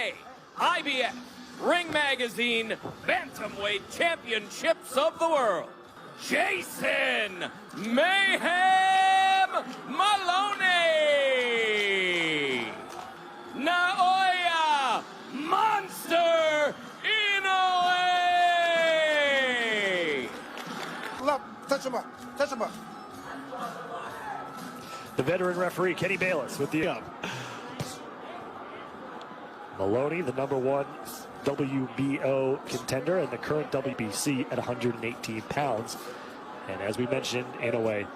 today, IBF Ring Magazine Bantamweight Championships of the World, Jason Mayhem Maloney, Naoya Monster Inoue. Love, touch him up, touch him up. The veteran referee, Kenny Bayless, with the Maloney, the #1 WBO contender and the current WBC at 118 pounds. And as we mentioned, Inoue,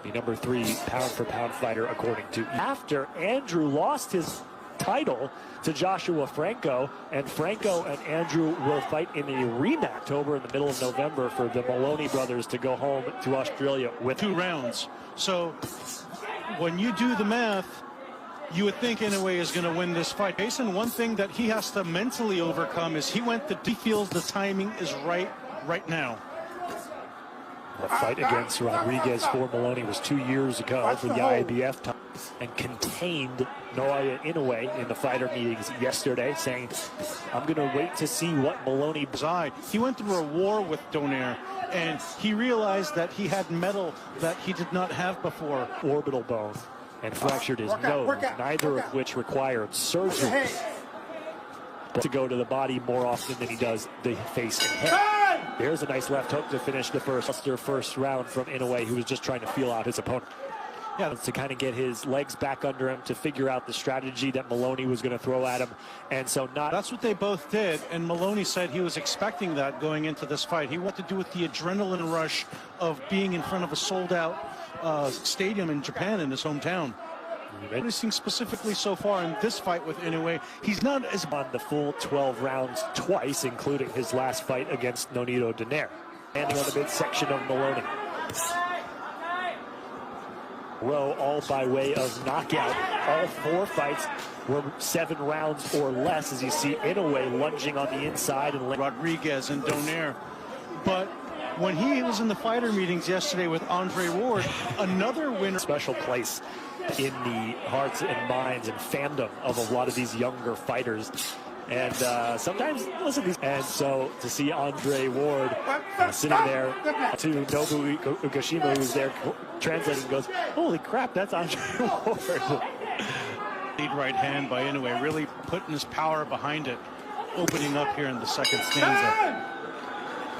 the #3 pound-for-pound fighter, according to. After Andrew lost his title to Joshua Franco, and Franco and Andrew will fight in a rematch October in the middle of November for the Maloney brothers to go home to Australia with 2 rounds. So when you do the math, you would think Inoue is going to win this fight. Jason, one thing that he has to mentally overcome is he feels the timing is right now. The fight against Rodriguez for Maloney was 2 years ago for the IBF time, and contained Naoya Inoue in the fighter meetings yesterday, saying, I'm going to wait to see what Maloney. He went through a war with Donaire, and he realized that he had metal that he did not have before. Orbital bone, and fractured his nose, neither of which required surgery. To go to the body more often than he does the face and head. There's a nice left hook to finish the first round from Inoue, who was just trying to feel out his opponent. Yeah, to kind of get his legs back under him, to figure out the strategy that Maloney was going to throw at him. And so that's what they both did, and Maloney said he was expecting that going into this fight. He wanted to do with the adrenaline rush of being in front of a sold-out stadium in Japan, in his hometown. Noticing specifically so far in this fight with Inoue, he's not as on the full 12 rounds twice, including his last fight against Nonito Donaire. Landing on the midsection of Maloney. All by way of knockout. All 4 fights were 7 rounds or less, as you see Inoue lunging on the inside and Rodriguez and Donaire. But when he was in the fighter meetings yesterday with Andre Ward, another winner. Special place in the hearts and minds and fandom of a lot of these younger fighters. And sometimes, listen, and so to see Andre Ward sitting there to Nobu Ugashima, who's there translating, goes, holy crap, that's Andre Ward. Lead right hand by Inoue, really putting his power behind it, opening up here in the second stanza.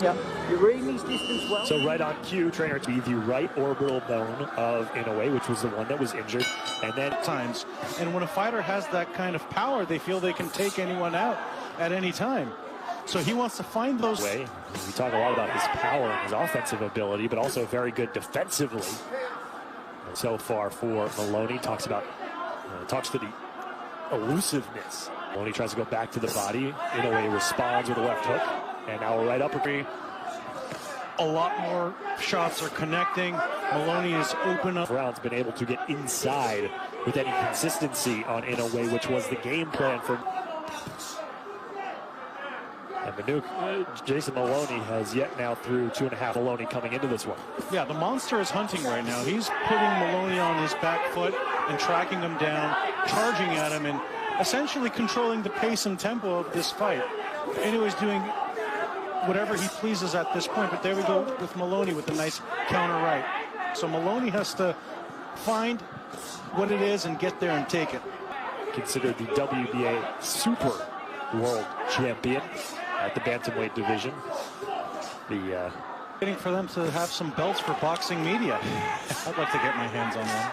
Yeah, you're reading these distance well. So right on cue, trainer to be the right orbital bone of Inoue, which was the one that was injured, and then times. And when a fighter has that kind of power, they feel they can take anyone out at any time. So he wants to find those. We talk a lot about his power and his offensive ability, but also very good defensively. And so far for Maloney, talks to the elusiveness. Maloney tries to go back to the body. Inoue responds with a left hook. And now right uppercut. A lot more shots are connecting. Maloney is open up. Rounds been able to get inside with any consistency on Inoue, which was the game plan for. And Jason Maloney has yet now through 2.5. Maloney coming into this one. Yeah, the monster is hunting right now. He's putting Maloney on his back foot and tracking him down, charging at him, and essentially controlling the pace and tempo of this fight. Inoue's doing whatever he pleases at this point, but there we go with Maloney with a nice counter right. So Maloney has to find what it is and get there and take it. Considered the WBA Super World Champion at the bantamweight division. Waiting for them to have some belts for boxing media. I'd like to get my hands on one.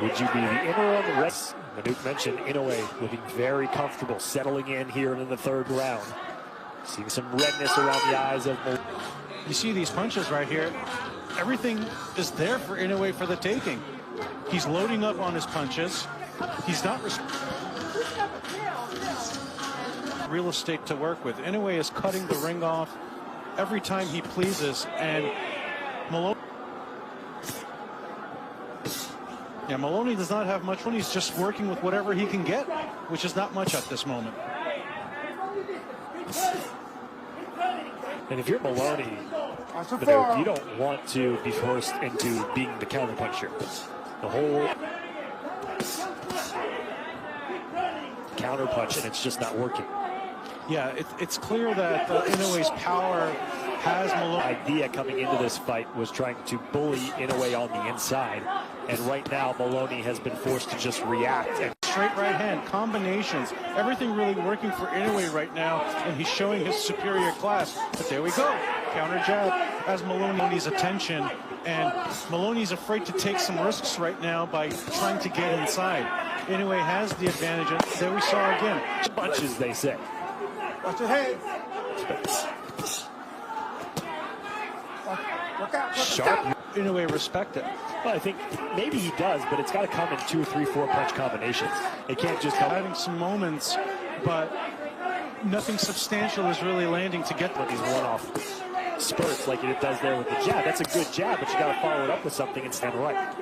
Would you be the inner or the rest? Manute mentioned Inoue looking very comfortable, settling in here in the 3rd round. Seeing some redness around the eyes of Maloney. You see these punches right here. Everything is there for Inoue for the taking. He's loading up on his punches. He's not real estate to work with. Inoue is cutting the ring off every time he pleases, and Maloney does not have much when he's just working with whatever he can get, which is not much at this moment. And if you're Maloney, you don't want to be forced into being the counterpuncher. The whole counterpunch, and it's just not working. Yeah, it's clear that Inoue's power has Maloney. Idea coming into this fight was trying to bully Inoue on the inside, and right now Maloney has been forced to just react. And straight right hand, combinations, everything really working for Inoue right now, and he's showing his superior class. But there we go, counter jab has Maloney's attention, and Maloney's afraid to take some risks right now by trying to get inside. Inoue has the advantage, and there we saw again. Punches, they say. Watch your head. Look out. Sharp. Inoue respect it. Well, I think maybe he does, but it's got to come in 2, 3, 4 punch combinations. It can't just come. Having some moments, but nothing substantial is really landing to get These one-off spurts like it does there with the jab. That's a good jab, but you got to follow it up with something and stand right.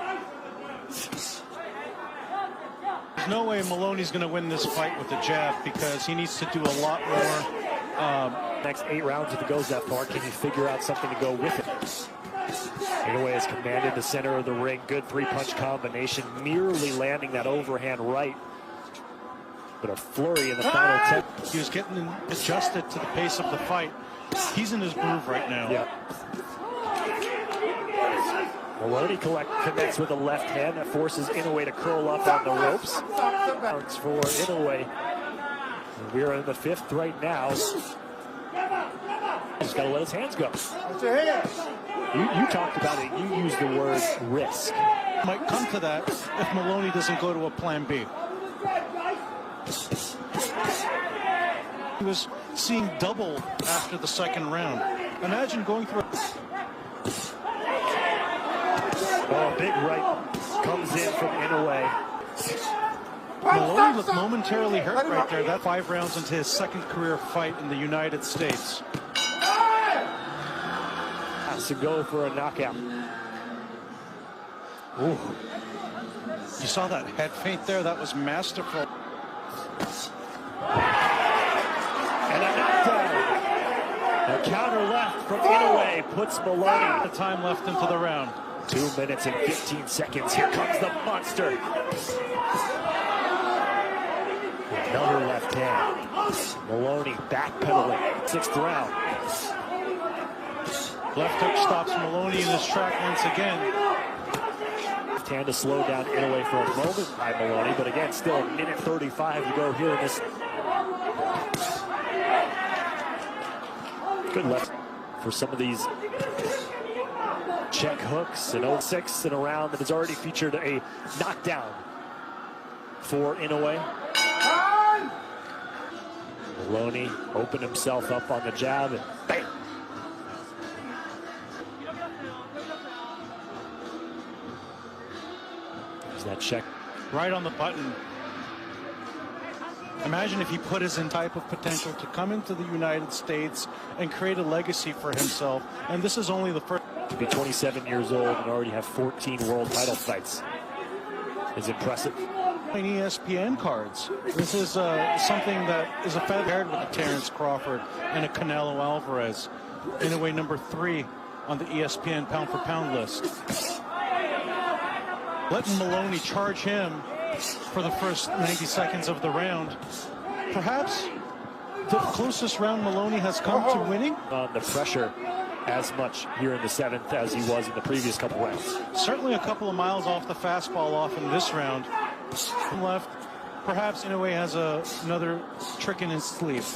There's no way Maloney's going to win this fight with the jab because he needs to do a lot more. Next 8 rounds, if it goes that far, can he figure out something to go with it? Inoue has commanded the center of the ring. Good 3-punch combination, merely landing that overhand right. But a flurry in the final 10. He was getting adjusted to the pace of the fight. He's in his groove right now. Yeah. Maloney connects with the left hand that forces Inoue to curl up on the ropes. Rounds for Inoue. We're in the 5th right now. Just got to let his hands go. Watch your head. You talked about it. You used the word risk. Might come to that if Maloney doesn't go to a plan B. He was seeing double after the 2nd round. Imagine going through. Oh, big right comes in from Inoue. Maloney looked momentarily hurt right there. That 5 rounds into his 2nd career fight in the United States. Has to go for a knockout. Ooh. You saw that head feint there? That was masterful. And a knockdown. A counter left from Inoue puts Maloney. The time left into the round. 2 minutes and 15 seconds. Here comes the monster. Another left hand. Maloney backpedaling. 6th round. Left hook stops Maloney in his track once again. Left hand to slow down Inoue for a moment by Maloney, but again, still a minute 35 to go here in this. Good left for some of these check hooks and 06 in a round that has already featured a knockdown for Inoue. Maloney opened himself up on the jab and bam! There's that check. Right on the button. Imagine if he put his in type of potential to come into the United States and create a legacy for himself. And this is only the first. To be 27 years old and already have 14 world title fights is impressive. ESPN cards. This is something that is a feather with a Terrence Crawford and a Canelo Alvarez. Inoue number 3 on the ESPN pound-for-pound list. Letting Maloney charge him for the first 90 seconds of the round. Perhaps the closest round Maloney has come to winning. On the pressure as much here in the 7th as he was in the previous couple rounds. Certainly a couple of miles off the fastball off in this round. Left, perhaps Inoue has another trick in his sleeve.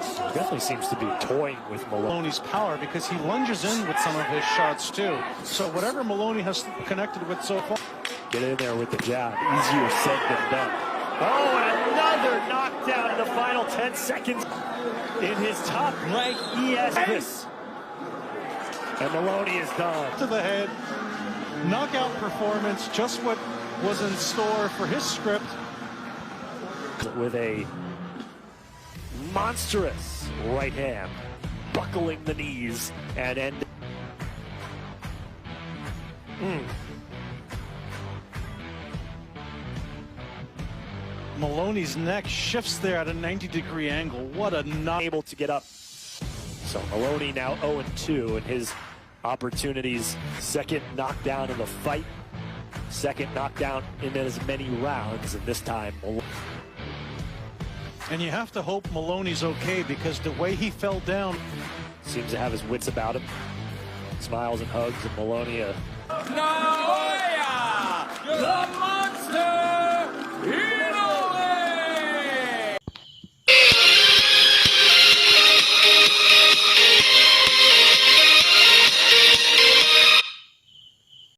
He definitely seems to be toying with Maloney's power because he lunges in with some of his shots too. So whatever Maloney has connected with so far. Get in there with the jab. Easier said than done. Oh, and another knockdown in the final 10 seconds in his top-ranked ES. And Maloney is done. To the head. Knockout performance, just what was in store for his script. With a monstrous right hand, buckling the knees and end. Maloney's neck shifts there at a 90-degree angle. What a not able to get up. So Maloney now 0-2 in his opportunities. 2nd knockdown in the fight. 2nd knockdown in as many rounds, and this time And you have to hope Maloney's okay, because the way he fell down. Seems to have his wits about him. Smiles and hugs, and Maloney Inoue, the